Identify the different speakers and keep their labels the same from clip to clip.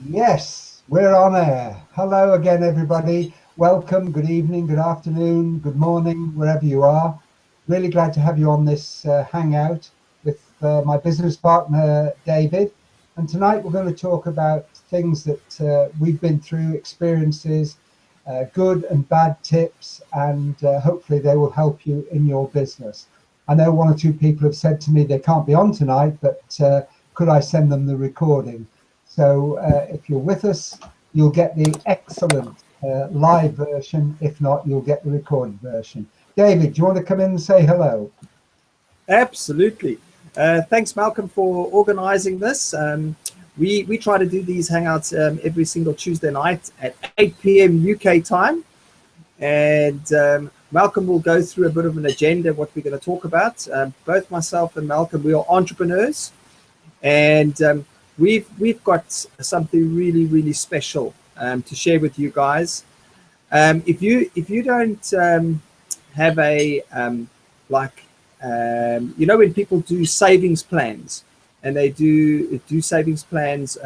Speaker 1: Yes, we're on air. Hello again, everybody. Welcome, good evening, good afternoon, good morning, wherever you are. Really glad to have you on this hangout with my business partner, David. And tonight we're going to talk about things that we've been through, experiences, good and bad tips, and hopefully they will help you in your business. I know one or two people have said to me they can't be on tonight, but could I send them the recording? So if you're with us, you'll get the excellent live version. If not, you'll get the recorded version. David, do you want to come in and say hello?
Speaker 2: Absolutely. Thanks, Malcolm, for organizing this. We try to do these hangouts every single Tuesday night at 8 p.m. UK time. And Malcolm will go through a bit of an agenda of what we're going to talk about. Both myself and Malcolm, we are entrepreneurs. And we've got something really, really special to share with you guys. If you don't have a when people do savings plans and they do savings plans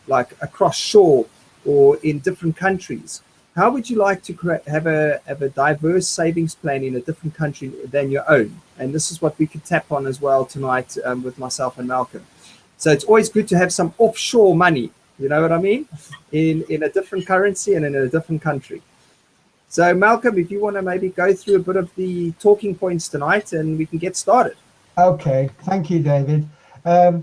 Speaker 2: like across shore or in different countries, how would you like to have a diverse savings plan in a different country than your own? And this is what we could tap on as well tonight with myself and Malcolm. So it's always good to have some offshore money, you know what I mean, in a different currency and in a different country. So Malcolm, if you want to maybe go through a bit of the talking points tonight and we can get started.
Speaker 1: Okay, thank you, David. I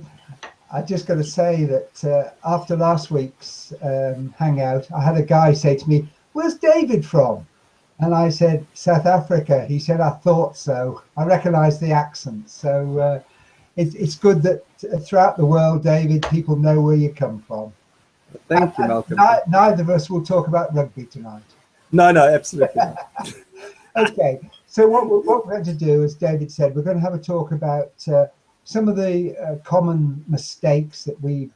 Speaker 1: just got to say that after last week's hangout, I had a guy say to me, "Where's David from?" And I said, "South Africa." He said, "I thought so." I recognised the accent. So it's good that throughout the world, David, people know where you come from.
Speaker 2: Thank you, Malcolm.
Speaker 1: Neither of us will talk about rugby tonight.
Speaker 2: No, absolutely not.
Speaker 1: Okay, so what we're going to do, as David said, we're going to have a talk about some of the common mistakes that we've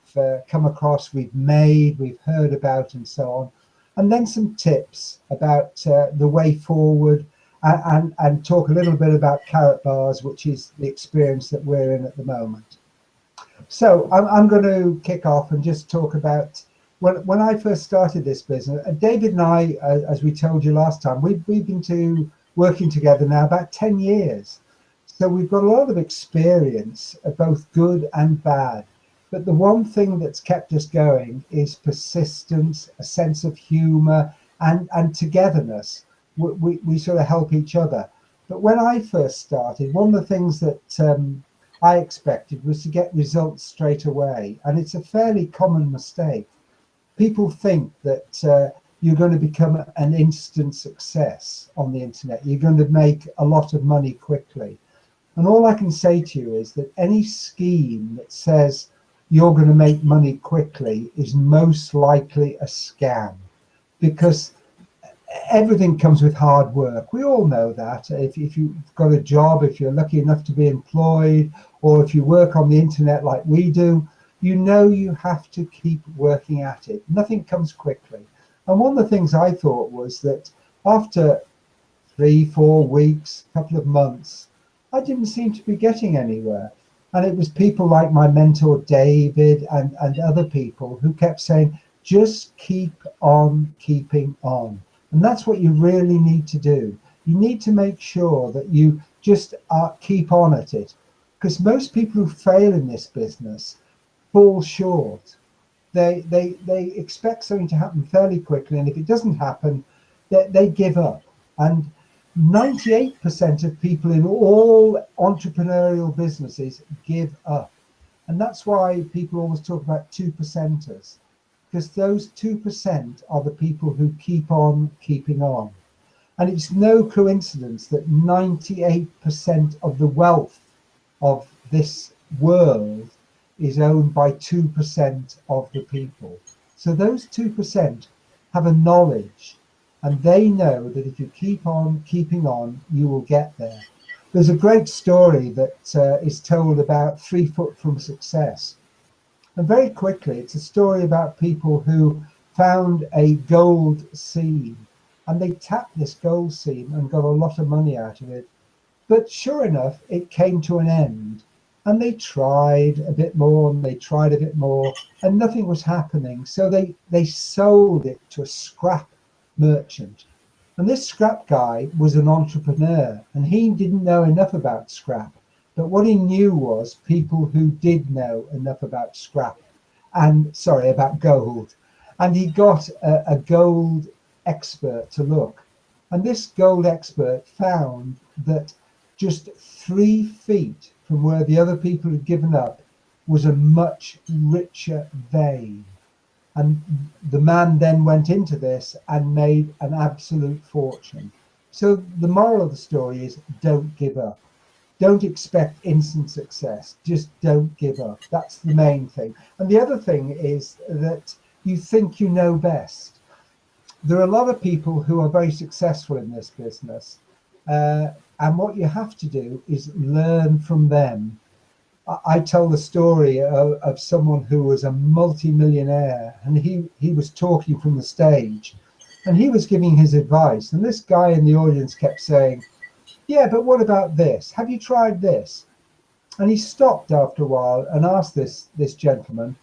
Speaker 1: come across, we've made, we've heard about, and so on, and then some tips about the way forward, and talk a little bit about carrot bars, which is the experience that we're in at the moment. So I'm going to kick off and just talk about when I first started this business. David and I, as we told you last time, we've been working together now about 10 years. So we've got a lot of experience, both good and bad. But the one thing that's kept us going is persistence, a sense of humor, and togetherness. We sort of help each other. But when I first started, one of the things that I expected was to get results straight away. And it's a fairly common mistake. People think that you're going to become an instant success on the internet. You're going to make a lot of money quickly. And all I can say to you is that any scheme that says you're going to make money quickly is most likely a scam, because everything comes with hard work. We all know that. If you've got a job, if you're lucky enough to be employed, or if you work on the internet like we do, you know you have to keep working at it. Nothing comes quickly. And one of the things I thought was that after 3-4 weeks, a couple of months, I didn't seem to be getting anywhere. And it was people like my mentor, David, and other people who kept saying, just keep on keeping on. And that's what you really need to do. You need to make sure that you just keep on at it. Because most people who fail in this business fall short. They expect something to happen fairly quickly, and if it doesn't happen, they give up. And 98% of people in all entrepreneurial businesses give up. And that's why people always talk about 2%ers, because those 2% are the people who keep on keeping on. And it's no coincidence that 98% of the wealth of this world is owned by 2% of the people. So those 2% have a knowledge, and they know that if you keep on keeping on, you will get there. There's a great story that is told about 3 foot from success. And very quickly, it's a story about people who found a gold seam, and they tapped this gold seam and got a lot of money out of it. But sure enough, it came to an end. And they tried a bit more and they tried a bit more and nothing was happening. So they sold it to a scrap merchant. And this scrap guy was an entrepreneur and he didn't know enough about scrap. But what he knew was people who did know enough about scrap and, sorry, about gold. And he got a gold expert to look. And this gold expert found that just 3 feet from where the other people had given up was a much richer vein. And the man then went into this and made an absolute fortune. So the moral of the story is don't give up. Don't expect instant success. Just don't give up. That's the main thing. And the other thing is that you think you know best. There are a lot of people who are very successful in this business. And what you have to do is learn from them. I tell the story of someone who was a multi-millionaire and he was talking from the stage and he was giving his advice. And this guy in the audience kept saying, yeah, but what about this? Have you tried this? And he stopped after a while and asked this gentleman,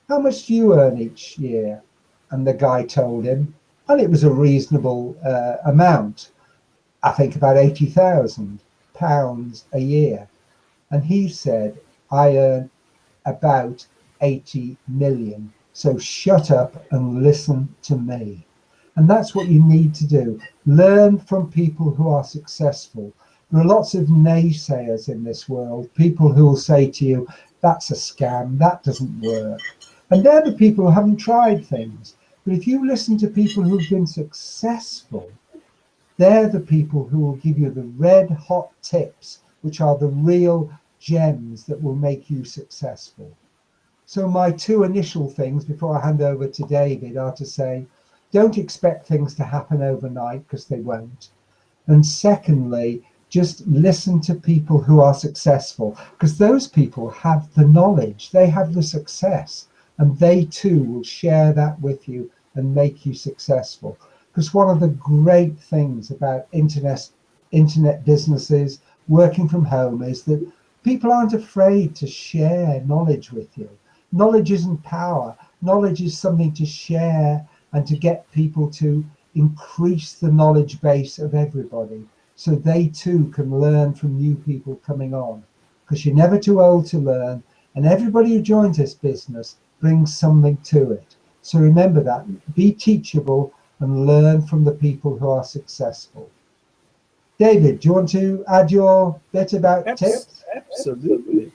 Speaker 1: how much do you earn each year? And the guy told him, and it was a reasonable amount. I think about £80,000 a year. And he said, I earn about 80 million. So shut up and listen to me. And that's what you need to do. Learn from people who are successful. There are lots of naysayers in this world, people who will say to you, that's a scam, that doesn't work. And they're the people who haven't tried things. But if you listen to people who've been successful, they're the people who will give you the red hot tips, which are the real gems that will make you successful. So my 2 initial things before I hand over to David are to say, don't expect things to happen overnight because they won't. And secondly, just listen to people who are successful because those people have the knowledge, they have the success, and they too will share that with you and make you successful. Because one of the great things about internet businesses, working from home, is that people aren't afraid to share knowledge with you. Knowledge isn't power. Knowledge is something to share and to get people to increase the knowledge base of everybody so they too can learn from new people coming on. Because you're never too old to learn, and everybody who joins this business brings something to it. So remember that. Be teachable and learn from the people who are successful. David, do you want to add your bit about tips?
Speaker 2: Absolutely.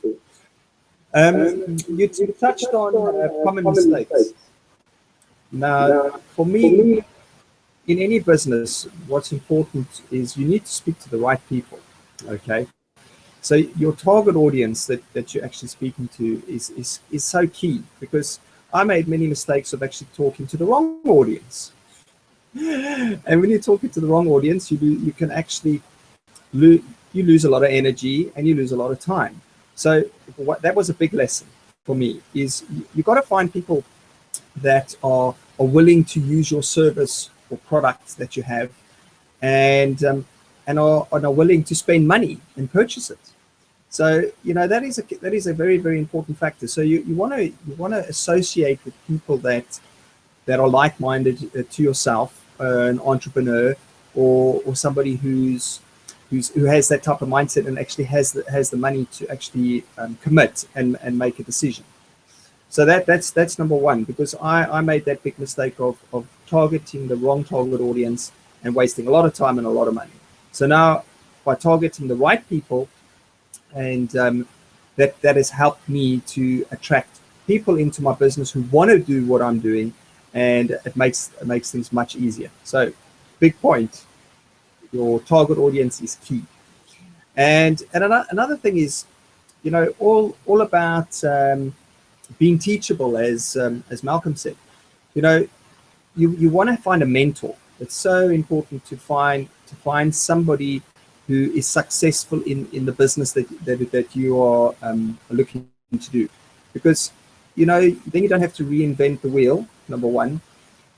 Speaker 2: You touched on common mistakes. Now, for me, in any business, what's important is you need to speak to the right people, okay? So your target audience that you're actually speaking to is so key, because I made many mistakes of actually talking to the wrong audience. And when you're talking to the wrong audience, you can actually lose a lot of energy and you lose a lot of time. So that was a big lesson for me, is you got to find people that are willing to use your service or products that you have, and are willing to spend money and purchase it. So that is a very, very important factor. So you want to associate with people that are like-minded to yourself, an entrepreneur or somebody who has that type of mindset and actually has the money to actually commit and make a decision. So that's number one, because I made that big mistake of targeting the wrong target audience and wasting a lot of time and a lot of money. So now, by targeting the right people, and that has helped me to attract people into my business who want to do what I'm doing, and it makes things much easier. So, big point. Your target audience is key. And another thing is, all about being teachable, as Malcolm said. You want to find a mentor. It's so important to find somebody who is successful in the business that you are looking to do, because then you don't have to reinvent the wheel, number one,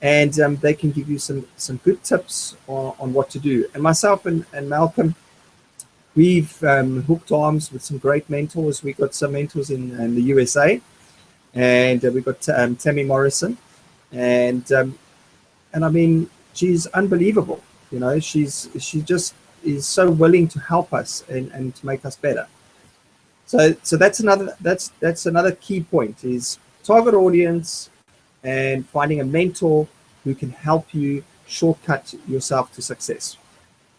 Speaker 2: and they can give you some good tips on what to do. And myself and Malcolm, we've hooked arms with some great mentors. We've got some mentors in the USA, and we've got Tammy Morrison, and I mean, she's unbelievable. You know, she just is so willing to help us and to make us better. So that's another key point, is target audience and finding a mentor who can help you shortcut yourself to success.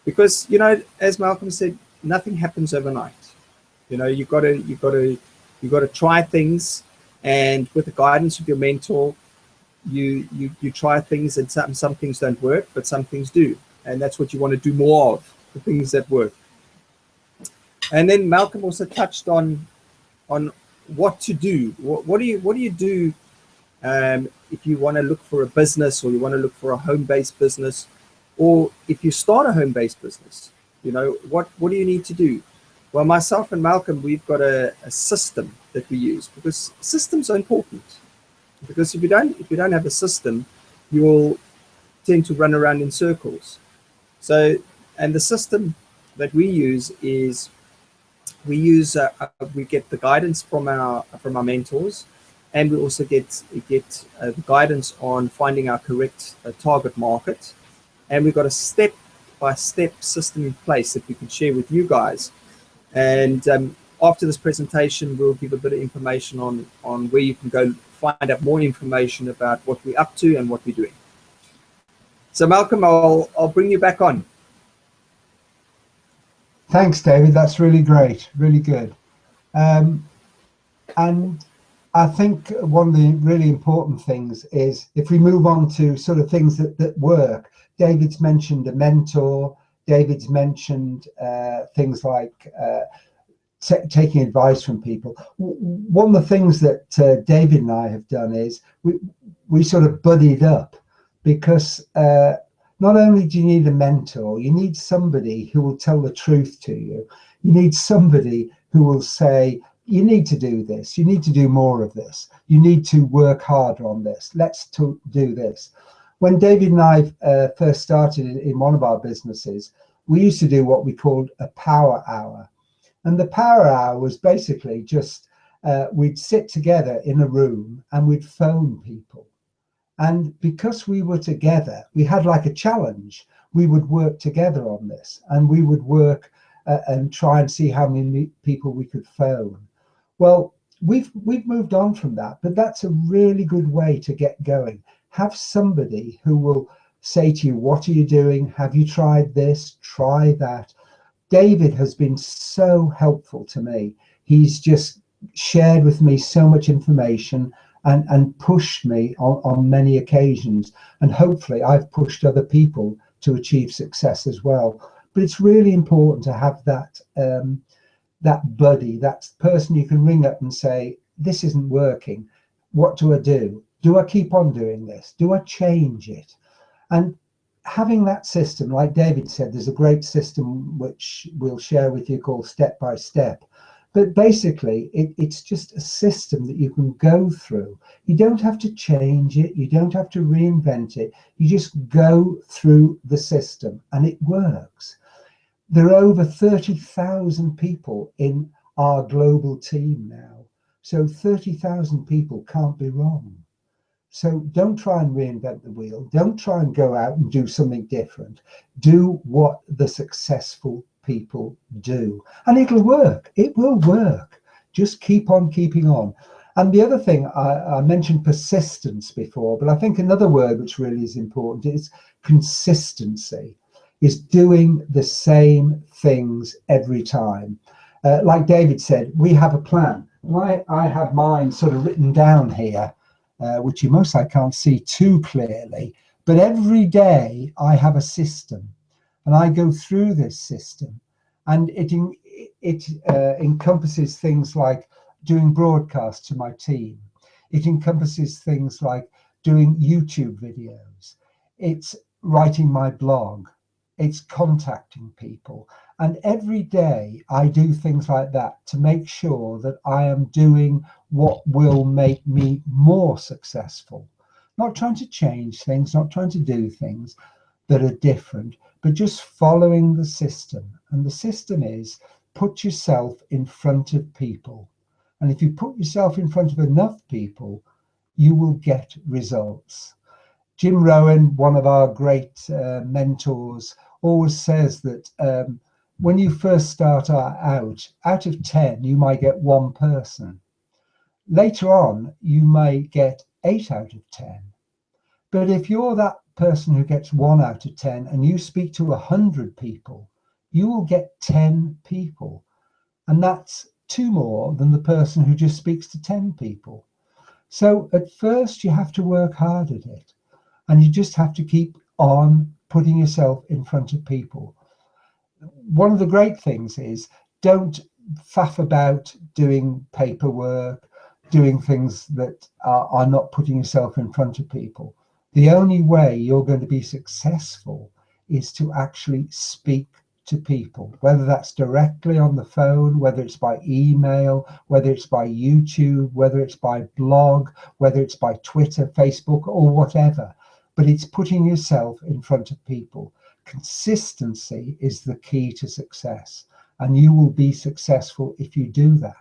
Speaker 2: Because, you know, as Malcolm said, nothing happens overnight. You know, you've got to try things, and with the guidance of your mentor, you try things, and some things don't work, but some things do, and that's what you want to do more of, the things that work. And then Malcolm also touched on what to do. What do you do if you want to look for a business, or you want to look for a home-based business, or if you start a home-based business? You know, what do you need to do? Well, myself and Malcolm, we've got a system that we use, because systems are important. Because if you don't have a system, you will tend to run around in circles. So, and the system that we use is we get the guidance from our mentors, and we also get the guidance on finding our correct target market, and we've got a step-by-step system in place that we can share with you guys. And after this presentation, we'll give a bit of information on where you can go find out more information about what we're up to and what we're doing. So Malcolm, I'll bring you back on.
Speaker 1: Thanks, David. That's really great, really good. And I think one of the really important things is, if we move on to sort of things that work, David's mentioned a mentor, David's mentioned things like taking advice from people. One of the things that David and I have done is we sort of buddied up, because not only do you need a mentor, you need somebody who will tell the truth to you. You need somebody who will say, you need to do this, you need to do more of this, you need to work harder on this, let's do this. When David and I first started in one of our businesses, we used to do what we called a power hour. And the power hour was basically just, we'd sit together in a room and we'd phone people. And because we were together, we had like a challenge. We would work together on this, and we would work and try and see how many people we could phone. Well, we've moved on from that, but that's a really good way to get going. Have somebody who will say to you, what are you doing? Have you tried this? Try that. David has been so helpful to me. He's just shared with me so much information and pushed me on many occasions. And hopefully I've pushed other people to achieve success as well. But it's really important to have that, that buddy, that person you can ring up and say, this isn't working. What do I do? Do I keep on doing this? Do I change it? And having that system, like David said, there's a great system which we'll share with you called Step by Step. But basically, it's just a system that you can go through. You don't have to change it. You don't have to reinvent it. You just go through the system and it works. There are over 30,000 people in our global team now. So 30,000 people can't be wrong. So don't try and reinvent the wheel. Don't try and go out and do something different. Do what the successful people do, and it'll work. It will work. Just keep on keeping on. And the other thing, I mentioned persistence before, but I think another word which really is important is consistency, is doing the same things every time. Like David said, we have a plan. I have mine sort of written down here, which you most likely can't see too clearly, but every day I have a system. And I go through this system, and it encompasses things like doing broadcasts to my team. It encompasses things like doing YouTube videos. It's writing my blog. It's contacting people. And every day I do things like that to make sure that I am doing what will make me more successful. Not trying to change things, not trying to do things that are different, but just following the system. And the system is put yourself in front of people. And if you put yourself in front of enough people, you will get results. Jim Rohn, one of our great mentors, always says that when you first start out of 10, you might get one person. Later on, you may get 8 out of 10. But if you're that person who gets 1 out of 10 and you speak to 100 people, you will get 10 people. And that's 2 more than the person who just speaks to 10 people. So at first you have to work hard at it, and you just have to keep on putting yourself in front of people. One of the great things is don't faff about doing paperwork, doing things that are not putting yourself in front of people. The only way you're going to be successful is to actually speak to people, whether that's directly on the phone, whether it's by email, whether it's by YouTube, whether it's by blog, whether it's by Twitter, Facebook, or whatever. But it's putting yourself in front of people. Consistency is the key to success, and you will be successful if you do that.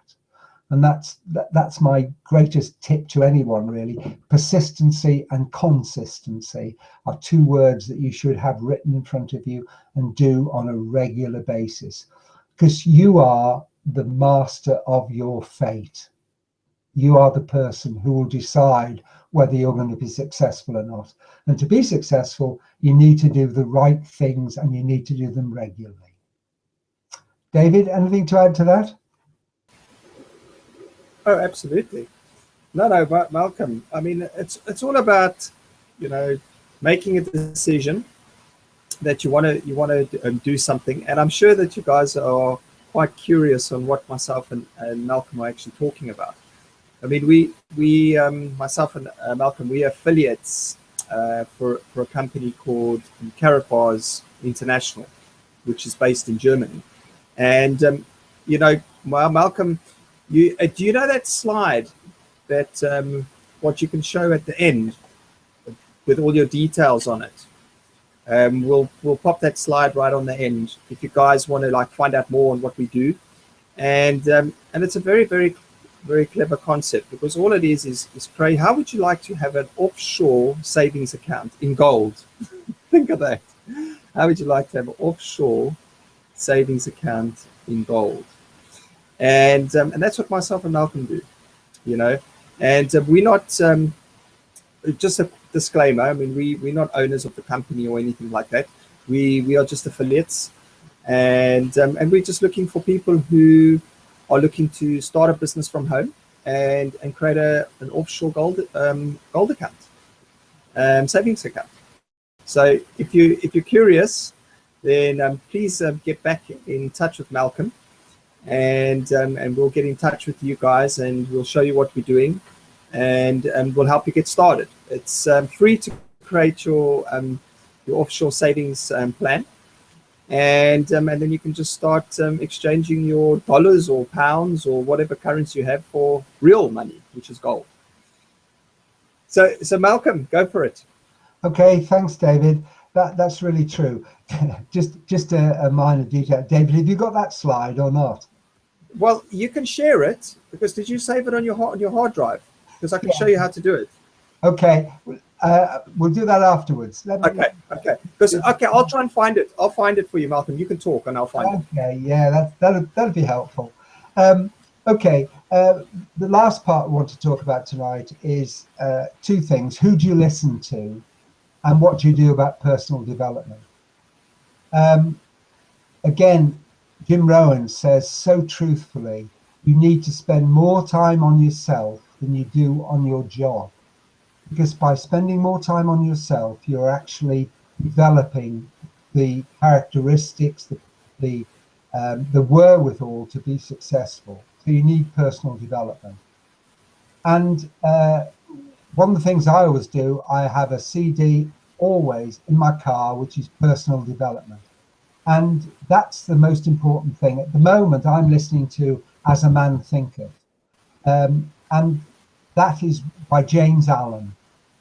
Speaker 1: And that's my greatest tip to anyone, really. Persistency and consistency are 2 words that you should have written in front of you and do on a regular basis, because you are the master of your fate. You are the person who will decide whether you're going to be successful or not. And to be successful, you need to do the right things, and you need to do them regularly. David, anything to add to that?
Speaker 2: Oh, absolutely. No, but Malcolm, I mean, it's all about, making a decision that you want to do something. And I'm sure that you guys are quite curious on what myself and Malcolm are actually talking about. I mean, we myself and Malcolm, we are affiliates for a company called Carapaz International, which is based in Germany. And, Malcolm, do you know that slide that what you can show at the end with all your details on it? We'll pop that slide right on the end if you guys want to find out more on what we do. And it's a very, very, very clever concept, because all it is Craig, how would you like to have an offshore savings account in gold? Think of that. How would you like to have an offshore savings account in gold? And that's what myself and Malcolm do, and we're not, just a disclaimer, I mean, we're not owners of the company or anything like that. We are just affiliates, and we're just looking for people who are looking to start a business from home and create an offshore gold account, savings account. So if you're curious, then please get back in touch with Malcolm, and we'll get in touch with you guys, and we'll show you what we're doing, and we'll help you get started. It's free to create your offshore savings plan, and then you can just start exchanging your dollars or pounds or whatever currency you have for real money, which is gold. So Malcolm, go for it.
Speaker 1: Okay, thanks, David. That's really true. just a minor detail. David, have you got that slide or not?
Speaker 2: Well, you can share it, because did you save it on your hard drive? Because I can show you how to do it.
Speaker 1: Okay, we'll do that afterwards.
Speaker 2: Okay. I'll try and find it. I'll find it for you, Malcolm. You can talk, and I'll find it.
Speaker 1: Okay, yeah, that'll be helpful. Okay, the last part I want to talk about tonight is 2 things: who do you listen to, and what do you do about personal development? Again, Jim Rohn says so truthfully, you need to spend more time on yourself than you do on your job. Because by spending more time on yourself, you're actually developing the characteristics, the wherewithal to be successful. So you need personal development. And one of the things I always do, I have a CD always in my car, which is personal development. And that's the most important thing. At the moment, I'm listening to As a Man Thinketh. And that is by James Allen.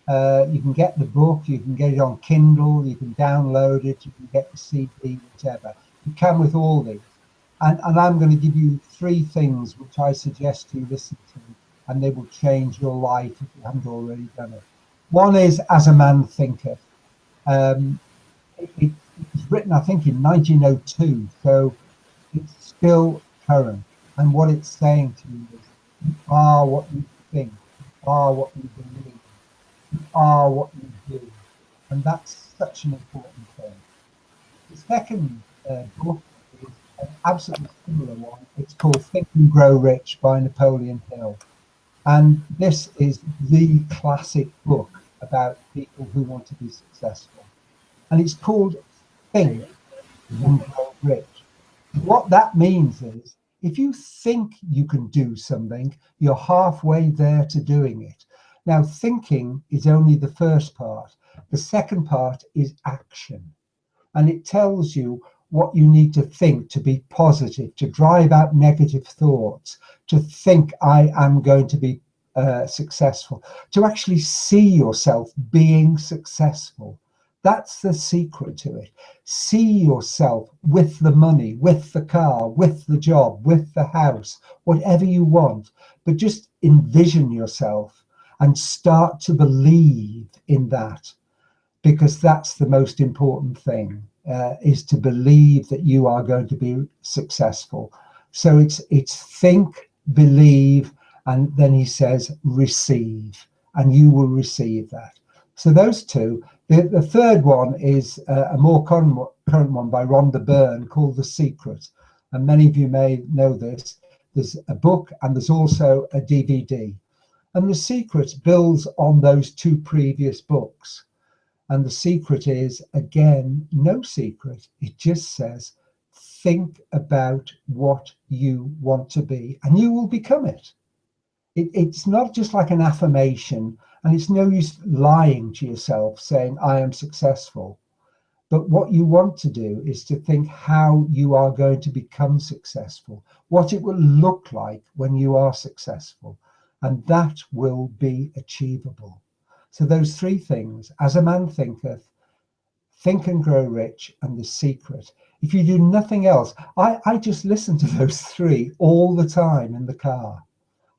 Speaker 1: You can get the book, you can get it on Kindle, you can download it, you can get the CD, whatever. You can with all these. And I'm going to give you 3 things which I suggest you listen to, and they will change your life if you haven't already done it. One is As a Man Thinketh. It was written, I think, in 1902, so it's still current. And what it's saying to you is, you are what you think, you are what you believe, you are what you do. And that's such an important thing. The second book is an absolutely similar one. It's called Think and Grow Rich by Napoleon Hill. And this is the classic book about people who want to be successful. And it's called Think and Grow Rich. What that means is, if you think you can do something, you're halfway there to doing it. Now, thinking is only the first part. The second part is action. And it tells you what you need to think to be positive, to drive out negative thoughts, to think I am going to be successful, to actually see yourself being successful. That's the secret to it. See yourself with the money, with the car, with the job, with the house, whatever you want, but just envision yourself and start to believe in that, because that's the most important thing, is to believe that you are going to be successful. So it's think, believe, and then he says receive, and you will receive that. So those 2. The third one is a more current one by Rhonda Byrne called The Secret. And many of you may know this. There's a book and there's also a DVD. And The Secret builds on those 2 previous books. And the secret is, again, no secret. It just says, think about what you want to be and you will become it. It's not just like an affirmation, and it's no use lying to yourself saying, I am successful. But what you want to do is to think how you are going to become successful, what it will look like when you are successful, and that will be achievable. So those 3 things, As a Man Thinketh, Think and Grow Rich, and The Secret. If you do nothing else, I just listen to those 3 all the time in the car.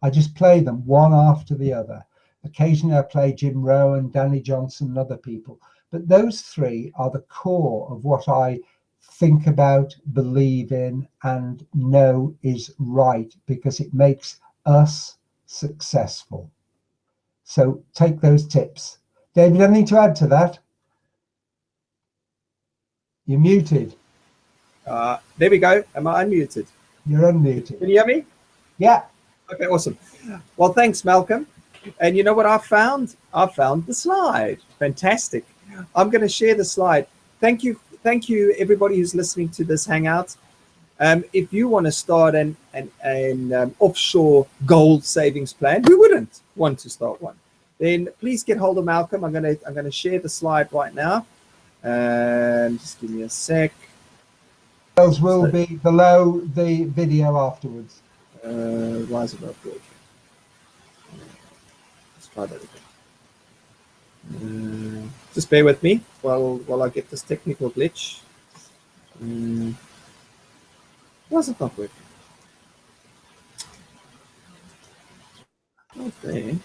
Speaker 1: I just play them one after the other. Occasionally I play Jim Rohn, Danny Johnson, and other people. But those 3 are the core of what I think about, believe in, and know is right, because it makes us successful. So take those tips. David, anything to add to that? You're muted.
Speaker 2: There we go. Am I unmuted?
Speaker 1: You're unmuted.
Speaker 2: Can you hear me?
Speaker 1: Yeah.
Speaker 2: Okay, awesome. Well, thanks, Malcolm. And you know what I found? I found the slide. Fantastic. I'm going to share the slide. Thank you, everybody who's listening to this Hangout. If you want to start an offshore gold savings plan, who wouldn't want to start one? Then please get hold of Malcolm. I'm going to share the slide right now. Just give me a sec.
Speaker 1: Those will be below the video afterwards.
Speaker 2: Why is it not good? Let's try that again. Just bear with me while I get this technical glitch. Why is it not working? Okay.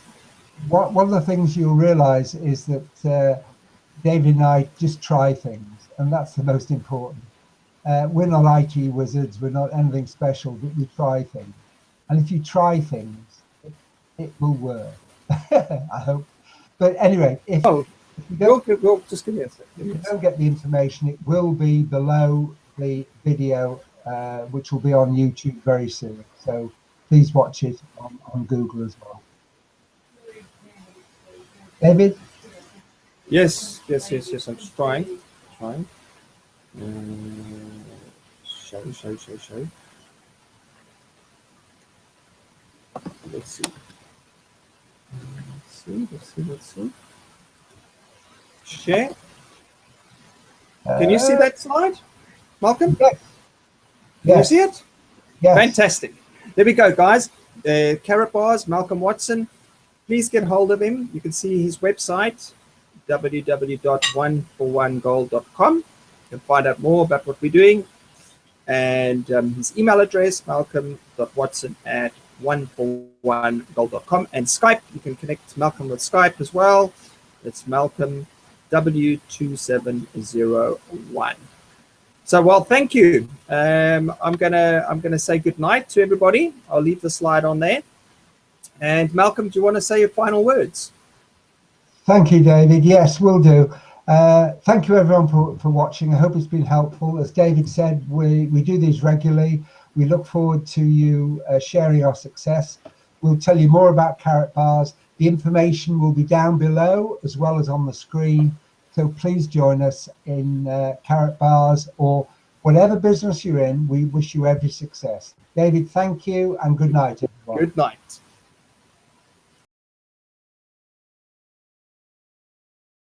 Speaker 1: One of the things you'll realize is that David and I just try things, and that's the most important. We're not IT wizards, we're not anything special, but we try things. And if you try things, it will work. I hope. But anyway, if you don't,
Speaker 2: just give me a second.
Speaker 1: If you don't get the information, it will be below the video, which will be on YouTube very soon. So please watch it on Google as well. David?
Speaker 2: Yes. I'm just trying. Show. Let's see. Share. Can you see that slide, Malcolm?
Speaker 1: Yes.
Speaker 2: Can you see it?
Speaker 1: Yes.
Speaker 2: Fantastic. There we go, guys. Carrot bars, Malcolm Watson. please get hold of him. You can see his website, www.oneforOneGoal.com. You can find out more about what we're doing. And his email address, malcolm.watson@oneforOneGoal.com. And Skype, you can connect Malcolm with Skype as well. It's Malcolm W2701. So, well, thank you. I'm gonna say good night to everybody. I'll leave the slide on there. And Malcolm, do you want to say your final words?
Speaker 1: Thank you, David. Yes, will do. Thank you, everyone, for watching. I hope it's been helpful. As David said, we do these regularly. We look forward to you sharing our success. We'll tell you more about Carrot Bars. The information will be down below as well as on the screen. So please join us in Carrot Bars or whatever business you're in. We wish you every success. David, thank you and good night, everyone.
Speaker 2: Good night.